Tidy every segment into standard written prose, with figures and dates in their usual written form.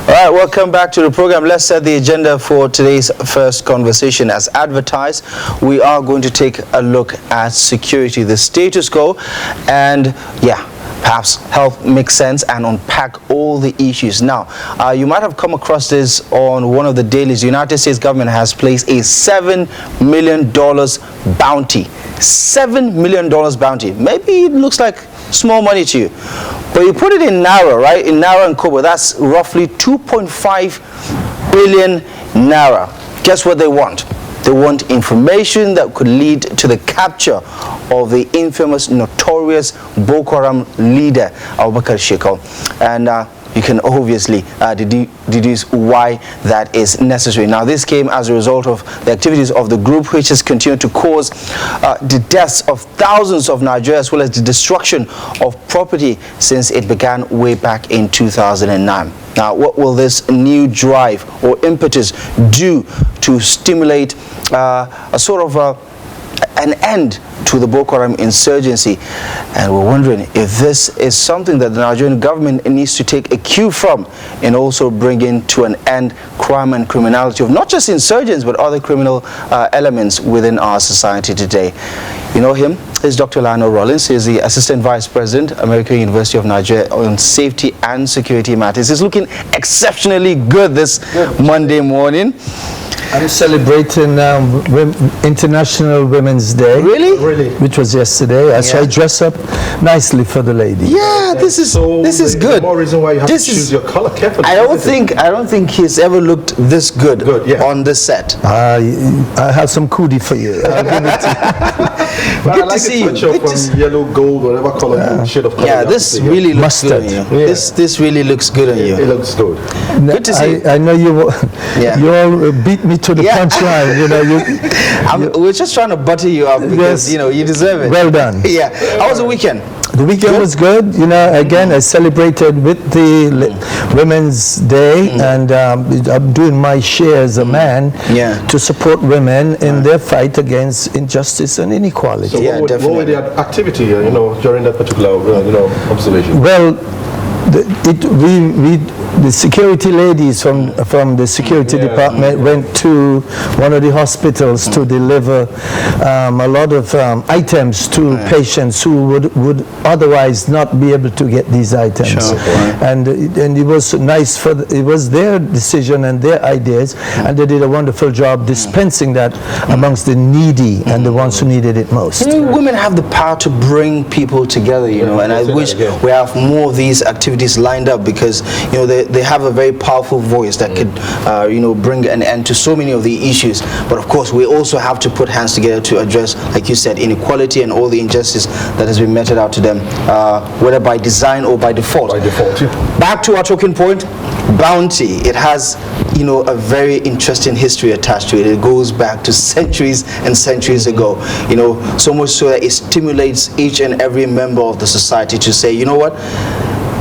All right, welcome back to the program. Let's set the agenda for today's first conversation. As advertised, we are going to take a look at security, the status quo, and perhaps help make sense and unpack all the issues. Now, you might have come across this on one of the dailies. The United States government has placed a $7 million bounty. $7 million bounty. Maybe it looks like small money to you, but you put it in Naira, right? In Naira and Kobo, that's roughly 2.5 billion Naira. Guess what they want? They want information that could lead to the capture of the infamous, notorious Boko Haram leader, Abubakar Shekau. And you can obviously deduce why that is necessary. Now, this came as a result of the activities of the group, which has continued to cause the deaths of thousands of Nigerians, as well as the destruction of property since it began way back in 2009. Now, what will this new drive or impetus do to stimulate a sort of an end to the Boko Haram insurgency? And we're wondering if this is something that the Nigerian government needs to take a cue from and also bringing to an end crime and criminality of not just insurgents but other criminal elements within our society today. You know him? He's Dr. Lionel Rawlins. He's the Assistant Vice President, American University of Nigeria on Safety and Security Matters. He's looking exceptionally good this Monday morning. I'm celebrating International Women's Day. Really? Really. Which was yesterday. So I dress up nicely for the lady. Yeah, this is good. More reason why you have to choose your color carefully. I don't think he's ever looked this good on this set. I have some cootie for you. I'll give it to you. Good to see you. From yellow, gold, whatever color shade of color. Yeah, this really looks good on you. Yeah. This really looks good on you. It looks good. Good to see you. I know you all beat me to the punchline. You know, we're just trying to butter you up because you deserve it. Well done. Yeah. How was the weekend? The weekend was good. You know, again, I celebrated with the Women's Day, and I'm doing my share as a man to support women in their fight against injustice and inequality. So what were the activity, during that particular, observation? Well, the security ladies from the security department went to one of the hospitals to deliver a lot of items to patients who would otherwise not be able to get these items. Sure. And it was nice it was their decision and their ideas, and they did a wonderful job dispensing that amongst the needy and the ones who needed it most. Women have the power to bring people together, and I wish we have more of these activities lined up, because they have a very powerful voice that could bring an end to so many of the issues. But of course, we also have to put hands together to address, like you said, inequality and all the injustice that has been meted out to them, whether by design or by default. Back to our talking point, bounty. It has a very interesting history attached to it. It goes back to centuries and centuries ago, so much so that it stimulates each and every member of the society to say, you know what,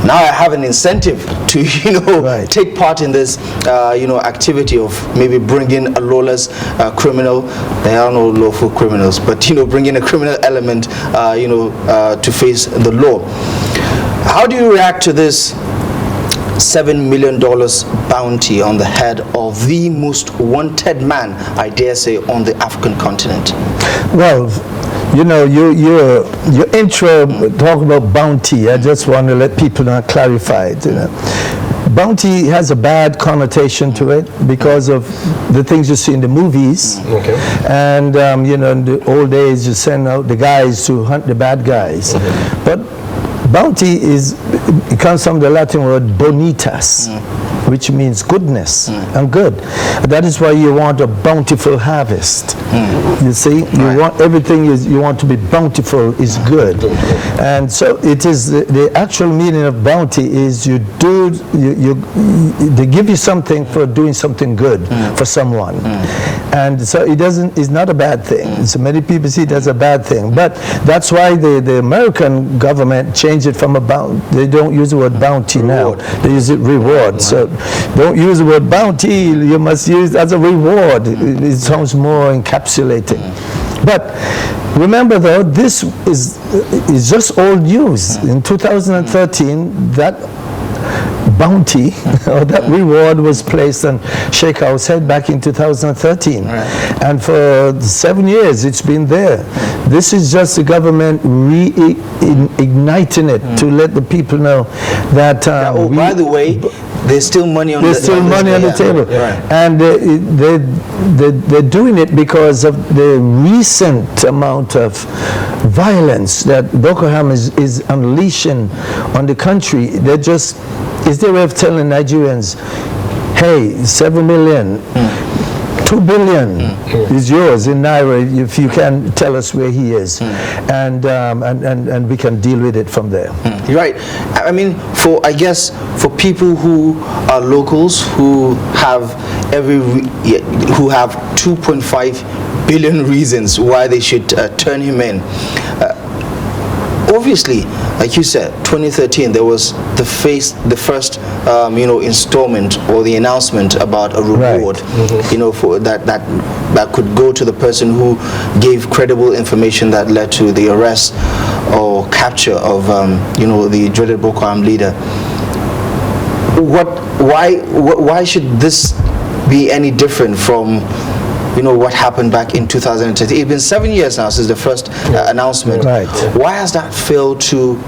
now I have an incentive to take part in this activity of maybe bringing a lawless criminal. There are no lawful criminals, but bringing a criminal element to face the law. How do you react to this $7 million bounty on the head of the most wanted man, I dare say, on the African continent? Well, your intro talk about bounty. I just want to let people clarify it. Bounty has a bad connotation to it because of the things you see in the movies. Okay. And in the old days, you send out the guys to hunt the bad guys. But bounty it comes from the Latin word bonitas, which means goodness and good. That is why you want a bountiful harvest. You see, you want everything you want to be bountiful is good. And so it is the actual meaning of bounty is they give you something for doing something good for someone. And so it's not a bad thing. So many people see it as a bad thing. But that's why the American government changed it from a bounty. They don't use the word bounty now. They use it reward. So don't use the word bounty. You must use it as a reward. It sounds more encapsulating. But remember, though, this is just old news. In 2013, that bounty or that reward was placed on Sheikh House head back in 2013. And for 7 years it's been there. This is just the government reigniting it to let the people know that by the way, there's still money on there's still money on the table. And they're doing it because of the recent amount of violence that Boko Haram is unleashing on the country. They're just, is their way of telling Nigerians, hey, 7 million, 2 billion is yours in Naira if you can tell us where he is, and we can deal with it from there. You're right. I mean, I guess for people who are locals who have who have 2.5 billion reasons why they should turn him in. Obviously, like you said, 2013 there was the first installment or the announcement about a reward, for that could go to the person who gave credible information that led to the arrest or capture of the dreaded Boko Haram leader. Why should this be any different from what happened back in 2010? It's been 7 years now since the first announcement. Right. Why has that failed to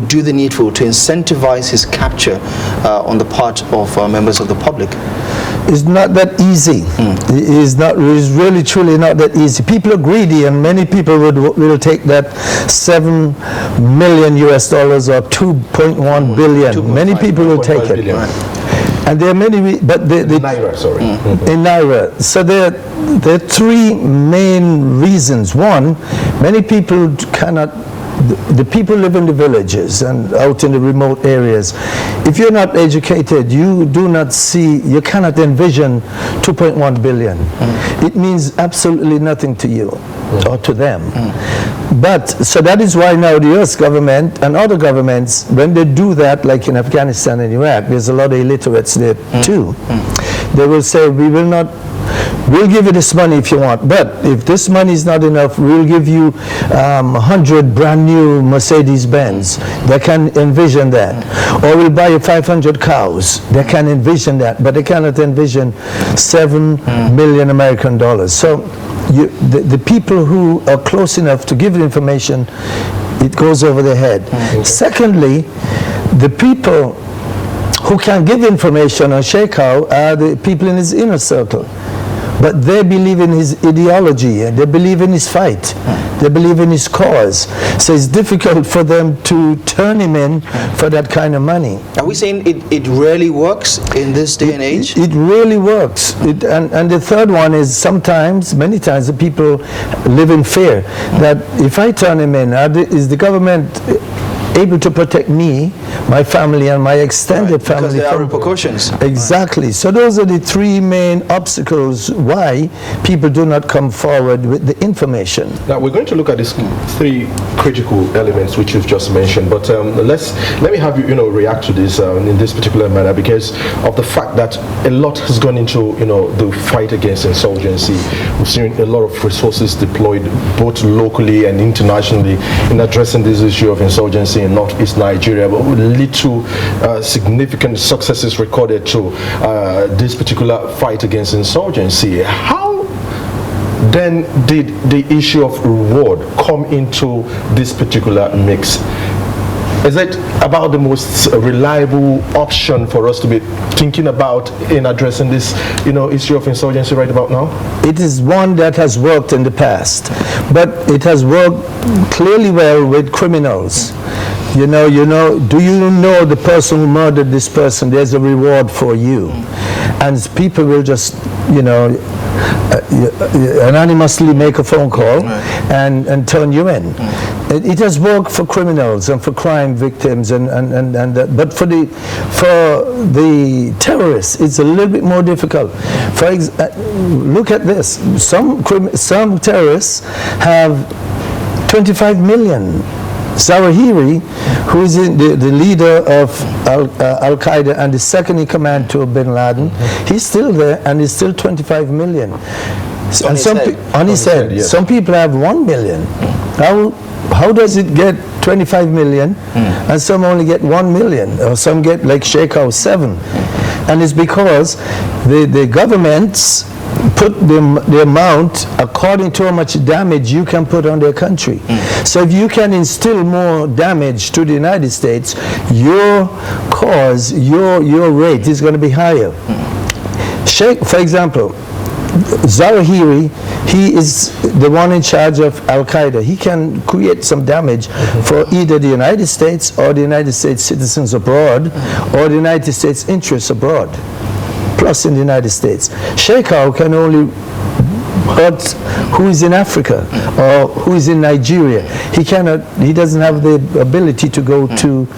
do the needful to incentivize his capture on the part of members of the public? It's not that easy. It's really truly not that easy. People are greedy, and many people will take that $7 million US or 2.1 billion. Many people will take it. And there are many, but in Naira, sorry. In Naira. So there are three main reasons. One, many people cannot. The people live in the villages and out in the remote areas. If you're not educated, you cannot envision 2.1 billion. It means absolutely nothing to you or to them. But, so that is why now the US government and other governments, when they do that, like in Afghanistan and Iraq, there's a lot of illiterates there too. They will say, we'll give you this money if you want, but if this money is not enough, we'll give you 100 brand new Mercedes-Benz. They can envision that. Or we'll buy you 500 cows. They can envision that, but they cannot envision 7 million American dollars. So the people who are close enough to give the information, it goes over their head. Secondly, the people who can give information on Sheikh House are the people in his inner circle. But they believe in his ideology, and they believe in his fight. They believe in his cause. So it's difficult for them to turn him in for that kind of money. Are we saying it really works in this day and age? It really works. And the third one is many times, the people live in fear that if I turn him in, is the government able to protect me, my family, and my extended family. Because there are repercussions. Exactly. So those are the three main obstacles why people do not come forward with the information. Now we're going to look at these three critical elements which you've just mentioned, but let me have you react to this in this particular manner, because of the fact that a lot has gone into the fight against insurgency. We've seen a lot of resources deployed both locally and internationally in addressing this issue of insurgency in northeast Nigeria, but with little significant successes recorded to this particular fight against insurgency. How then did the issue of reward come into this particular mix? Is it about the most reliable option for us to be thinking about in addressing this, issue of insurgency right about now? It is one that has worked in the past, but it has worked clearly well with criminals. Do you know the person who murdered this person? There's a reward for you, and people will just, anonymously make a phone call and turn you in. It has worked for criminals and for crime victims, but for the terrorists, it's a little bit more difficult. Look at this. Some terrorists have 25 million. Zawahiri, who is the leader of Al-Qaeda and the second in command to bin Laden, he's still there, and he's still 25 million. On his head. Some people have 1 million. how does it get 25 million and some only get 1 million, or some get like Sheikhow 7? And it's because the governments put the amount according to how much damage you can put on their country. So if you can instill more damage to the United States, your cause, your rate is going to be higher. For example, Zawahiri, he is the one in charge of Al-Qaeda. He can create some damage for either the United States or the United States citizens abroad, or the United States interests abroad, plus in the United States. Sheikhow can only hurt who is in Africa or who is in Nigeria. He doesn't have the ability to go to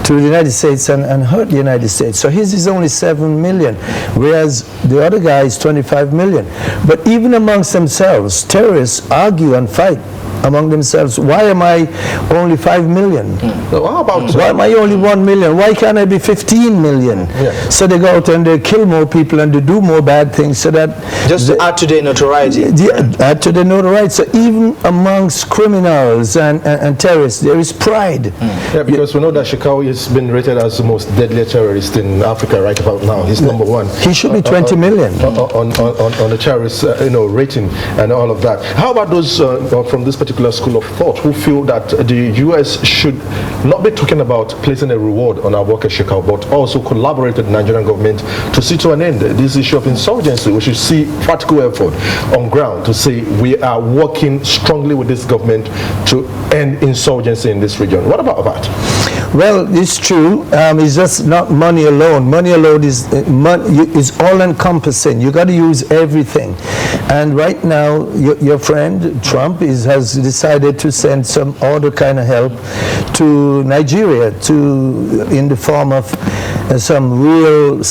the United States and hurt the United States. So his is only 7 million, whereas the other guy is 25 million. But even amongst themselves, terrorists argue and fight among themselves. Why am I only 5 million? So how about why am I only 1 million? Why can't I be 15 million? Yeah. So they go out and they kill more people and they do more bad things, so that just to add to their notoriety. Add to the notoriety. So even amongst criminals and terrorists, there is pride. Yeah, because we know that Sheikhow has been rated as the most deadly terrorist in Africa right about now. He's number one. He should be 20 million on the terrorist rating and all of that. How about those from this particular school of thought who feel that the U.S. should not be talking about placing a reward on our worker Sheikhow, but also collaborate with the Nigerian government to see to an end this issue of insurgency? We should see practical effort on ground to say we are working strongly with this government to end insurgency in this region. What about that? Well, it's true. It's just not money alone. Money alone is all-encompassing. You got to use everything. And right now, your friend Trump has decided to send some other kind of help to Nigeria, in the form of some real,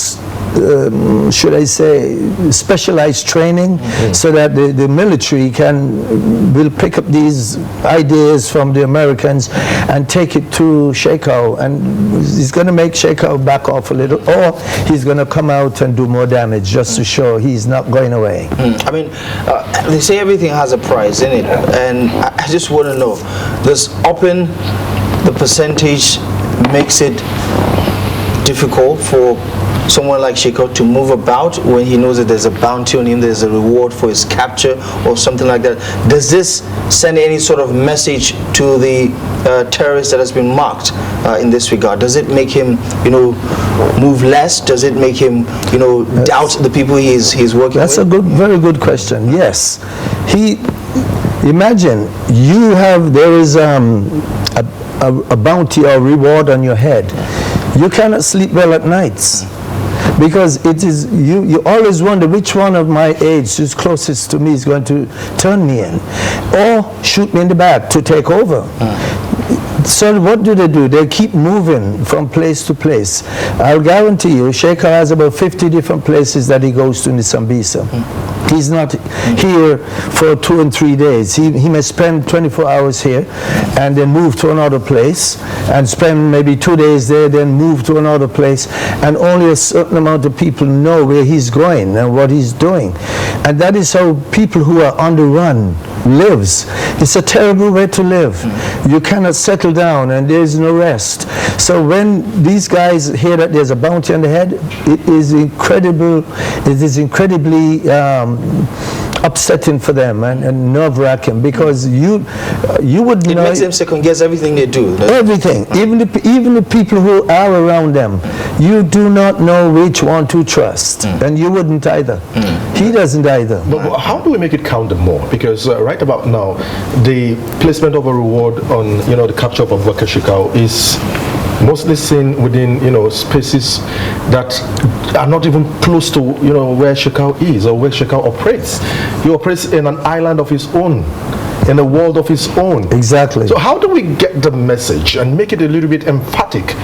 should I say, specialized training, so that the military will pick up these ideas from the Americans and take it to Sheikhow, and he's going to make Sheikhow back off a little, or he's going to come out and do more damage just to show he's not going away. I mean, they say everything has a price, isn't it? And I just want to know, does upping the percentage makes it difficult for someone like Sheikhow to move about when he knows that there's a bounty on him, there's a reward for his capture or something like that? Does this send any sort of message to the terrorist that has been marked in this regard? Does it make him, move less? Does it make him, doubt the people he's working with? That's a very good question. Yes. Imagine there is a bounty or reward on your head. You cannot sleep well at nights, because it is you always wonder which one of my age who's closest to me is going to turn me in or shoot me in the back to take over. So what do? They keep moving from place to place. I'll guarantee you, Sheikhow has about 50 different places that he goes to in the Sambisa. He's not here for 2 and 3 days. He may spend 24 hours here and then move to another place and spend maybe 2 days there, then move to another place, and only a certain amount of people know where he's going and what he's doing. And that is how people who are on the run lives. It's a terrible way to live. You cannot settle down and there's no rest. So when these guys hear that there's a bounty on the head, it is incredibly upsetting for them and nerve-wracking, because you would know. It makes them second guess everything they do. Everything, even the people who are around them, you do not know which one to trust, and you wouldn't either. He doesn't either. But how do we make it count more? Because right about now, the placement of a reward on the capture of Abubakar Sheikhow is mostly seen within spaces that are not even close to where Sheikhow is or where Sheikhow operates. He operates in an island of his own, in a world of his own. Exactly. So how do we get the message and make it a little bit emphatic,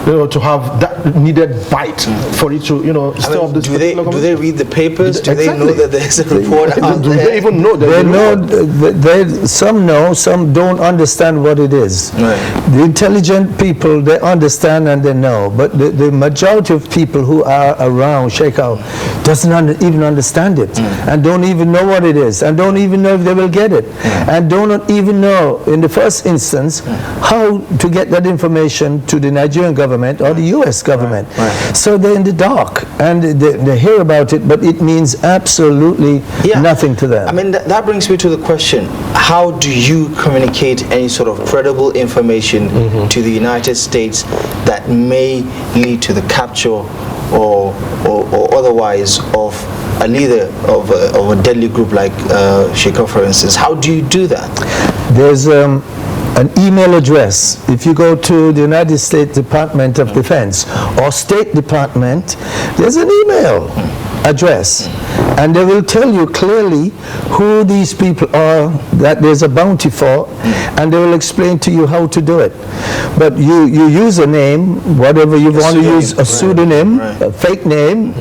to have that that needed bite for it to, stop this. Do they read the papers? Do they know that there's a report out do there? they even know? They know. Some know. Some don't understand what it is. Right. The intelligent people, they understand and they know. But the majority of people who are around Sheikhout doesn't even understand it, and don't even know what it is, and don't even know if they will get it, and don't even know in the first instance how to get that information to the Nigerian government or the US government. Right. So they're in the dark, and they hear about it, but it means absolutely nothing to them. I mean, that brings me to the question: how do you communicate any sort of credible information to the United States that may lead to the capture or otherwise of a leader of a deadly group like Sheikhout, for instance? How do you do that? There's an email address. If you go to the United States Department of Defense or State Department, there's an email address, and they will tell you clearly who these people are that there's a bounty for, and they will explain to you how to do it. But you use a name, whatever you want to use, a pseudonym, a fake name,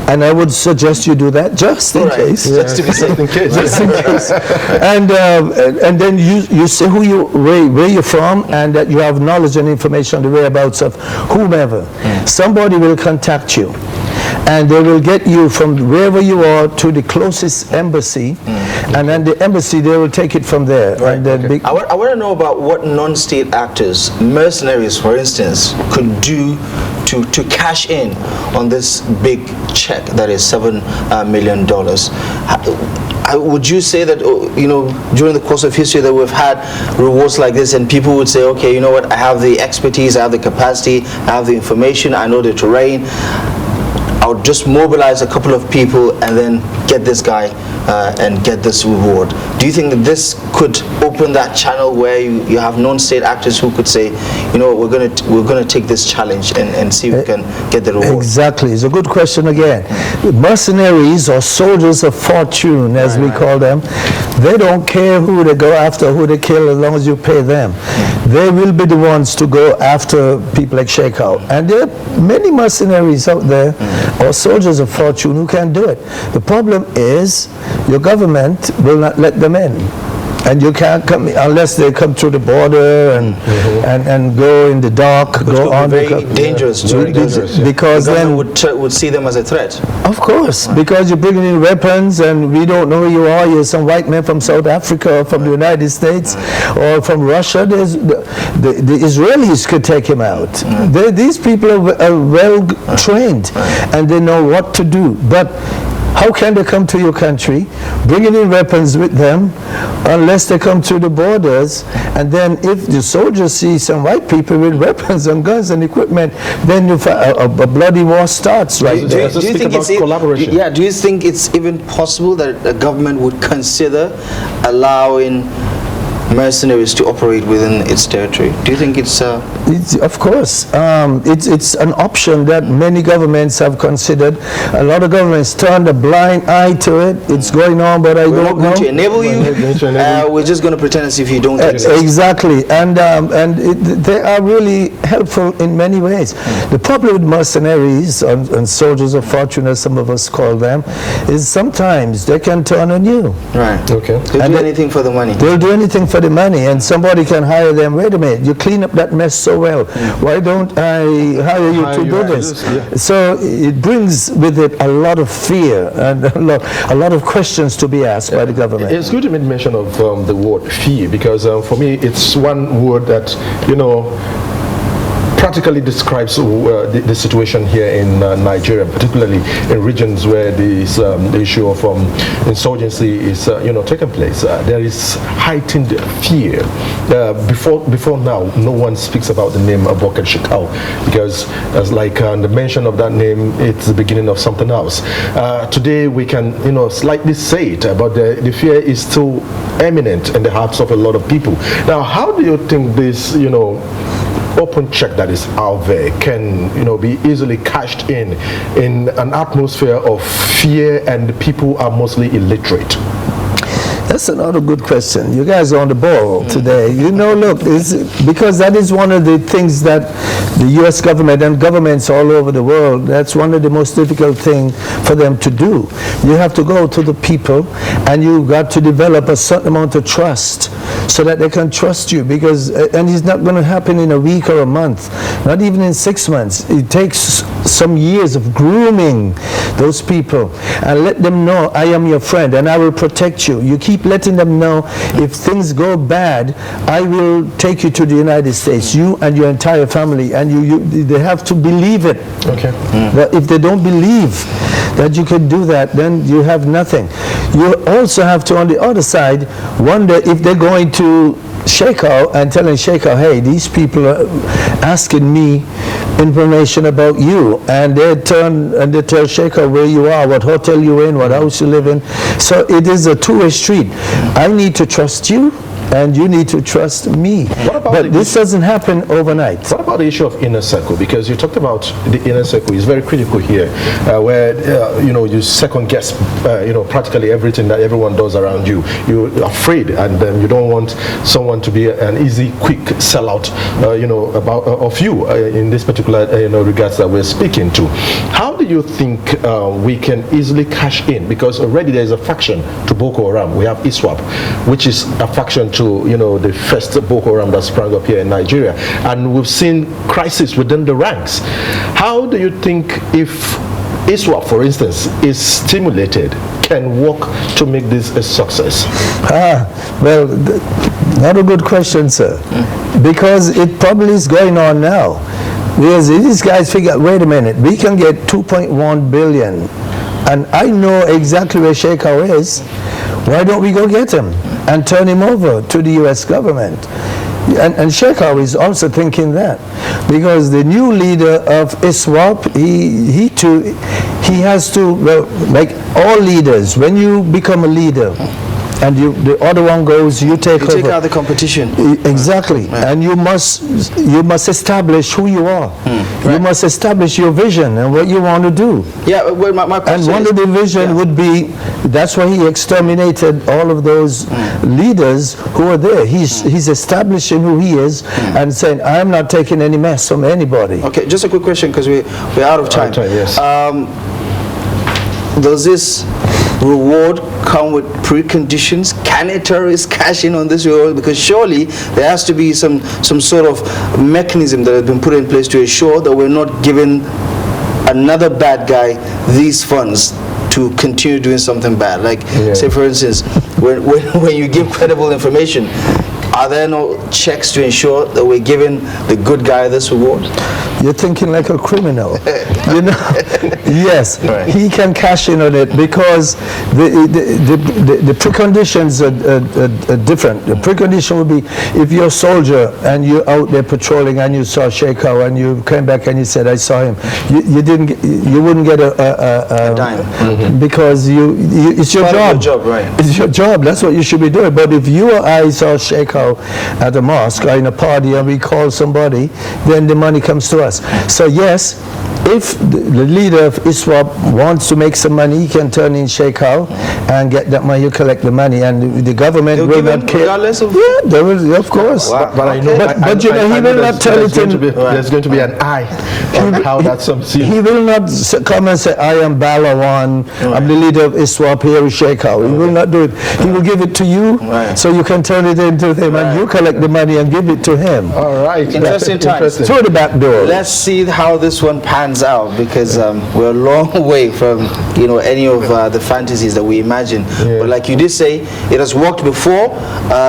and I would suggest you do that just in case. Just to be safe. Just in case. And then you say where you're from, and that you have knowledge and information on the whereabouts of whomever. Somebody will contact you, and they will get you from wherever you are to the closest embassy, and then the embassy, they will take it from there. Right. And then I want to know about what non-state actors, mercenaries for instance, could do to cash in on this big check that is $7 million. Would you say that, during the course of history that we've had rewards like this, and people would say, okay, you know what, I have the expertise, I have the capacity, I have the information, I know the terrain, I'll just mobilize a couple of people and then get this guy and get this reward? Do you think that this could open that channel where you have non-state actors who could say, we're going to take this challenge and see if we can get the reward? Exactly. It's a good question again. Mercenaries or soldiers of fortune, as we call them, they don't care who they go after, who they kill, as long as you pay them. They will be the ones to go after people like Sheikhout. And there are many mercenaries out there, or soldiers of fortune, who can do it. The problem is your government will not let them in. And you can't come unless they come through the border and go in the dark, go on. Very dangerous, because the then would see them as a threat. Of course, because you're bringing in weapons, and we don't know who you are. You're some white man from South Africa, or from the United States, or from Russia. The Israelis could take him out. These people are well trained, and they know what to do. But how can they come to your country, bringing in weapons with them, unless they come through the borders? And then if the soldiers see some white people with weapons and guns and equipment, then a bloody war starts right there. Do you think it's collaboration? Yeah. Do you think it's even possible that the government would consider allowing mercenaries to operate within its territory? Do you think it's of course, it's an option that many governments have considered. A lot of governments turn a blind eye to it. It's going on, but we're don't not going know. to enable you. We're just going to pretend as if you don't exist. Exactly, and they are really helpful in many ways. The problem with mercenaries and soldiers of fortune, as some of us call them, is sometimes they can turn on you. Right. Okay. They'll do anything for the money. They'll do anything for the money, and somebody can hire them. Wait a minute, you clean up that mess so well. Why don't I hire you to do this? So it brings with it a lot of fear and a lot of questions to be asked by the government. It's good to make mention of the word fear, because for me it's one word that practically describes the situation here in Nigeria, particularly in regions where the issue of insurgency is taking place. There is heightened fear. Before now, no one speaks about the name Abubakar Sheikhout, because as like the mention of that name, it's the beginning of something else. Today we can slightly say it, but the fear is still eminent in the hearts of a lot of people. Now, how do you think this open check that is out there can be easily cashed in an atmosphere of fear, and people are mostly illiterate? That's another good question. You guys are on the ball today. Look, because that is one of the things that the U.S. government and governments all over the world, that's one of the most difficult things for them to do. You have to go to the people, and you've got to develop a certain amount of trust so that they can trust you, because, and it's not going to happen in a week or a month, not even in 6 months. It takes some years of grooming those people and let them know, I am your friend and I will protect you. You keep letting them know, if things go bad, I will take you to the United States, you and your entire family, and they have to believe it. Okay. But if they don't believe that you can do that, then you have nothing. You also have to, on the other side, wonder if they're going to Sheikhow and telling Sheikhow, hey, these people are asking me information about you, and they turn and they tell Sheikhow where you are, what hotel you're in, what house you live in. So it is a two-way street. I need to trust you, and you need to trust me. But this doesn't happen overnight. What about the issue of inner circle? Because you talked about the inner circle is very critical here, where you second guess practically everything that everyone does around you. You're afraid, and you don't want someone to be an easy, quick sellout, of you in this particular regards that we're speaking to. How do you think we can easily cash in? Because already there's a faction to Boko Haram. We have ISWAP, which is a faction to the first Boko Haram that sprang up here in Nigeria, and we've seen crisis within the ranks. How do you think, if ISWAP, for instance, is stimulated, can work to make this a success? Well, not a good question, sir, because it probably is going on now. Because these guys figure, wait a minute, we can get 2.1 billion, and I know exactly where Sheikhow is. Why don't we go get him and turn him over to the U.S. government? And Sheikhow is also thinking that, because the new leader of ISWAP, he has to, well, like all leaders, when you become a leader, and the other one goes, you take over. You take out the competition. Exactly. Right. And you must establish who you are. Right. You must establish your vision and what you want to do. Yeah, well, my question and one of the vision would be, that's why he exterminated all of those leaders who are there. He's establishing who he is and saying, I'm not taking any mess from anybody. Okay, just a quick question, because we're out of time. Yes. Does this reward come with preconditions? Can a terrorist cash in on this reward? Because surely there has to be some sort of mechanism that has been put in place to ensure that we're not giving another bad guy these funds to continue doing something bad. Like, say for instance, when you give credible information, are there no checks to ensure that we're giving the good guy this reward? You're thinking like a criminal. Yes, right. He can cash in on it because the preconditions are different. The precondition would be, if you're a soldier and you're out there patrolling and you saw Sheikhow and you came back and you said, I saw him, you wouldn't get a dime, because it's your job. Right. It's your job. That's what you should be doing. But if you or I saw Sheikhow at a mosque or in a party and we call somebody, then the money comes to us. So yes, if the leader of ISWAP wants to make some money, he can turn in Sheikhow and get that money, you collect the money, and the government will not care. Regardless of they will, of course. Wow. But I know, but he will not tell it in. There's going to be an eye on how that's seen. He will not come and say, I am Balawan, I'm the leader of ISWAP, here is Sheikhow. He will not do it. He will give it to you, so you can turn it into him, and you collect the money and give it to him. All right. Interesting times. Through the back door. Let's see how this one pans out, because we're a long way from any of the fantasies that we imagine. But like you did say, it has worked before.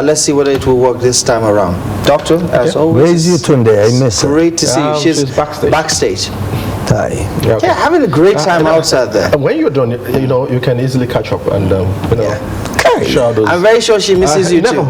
Let's see whether it will work this time around. Doctor, as always, where's you Tunde? I miss her. Great to see you. She's backstage. Yeah, having a great time outside there. And when you're done, you can easily catch up and share those. I'm very sure she misses you too.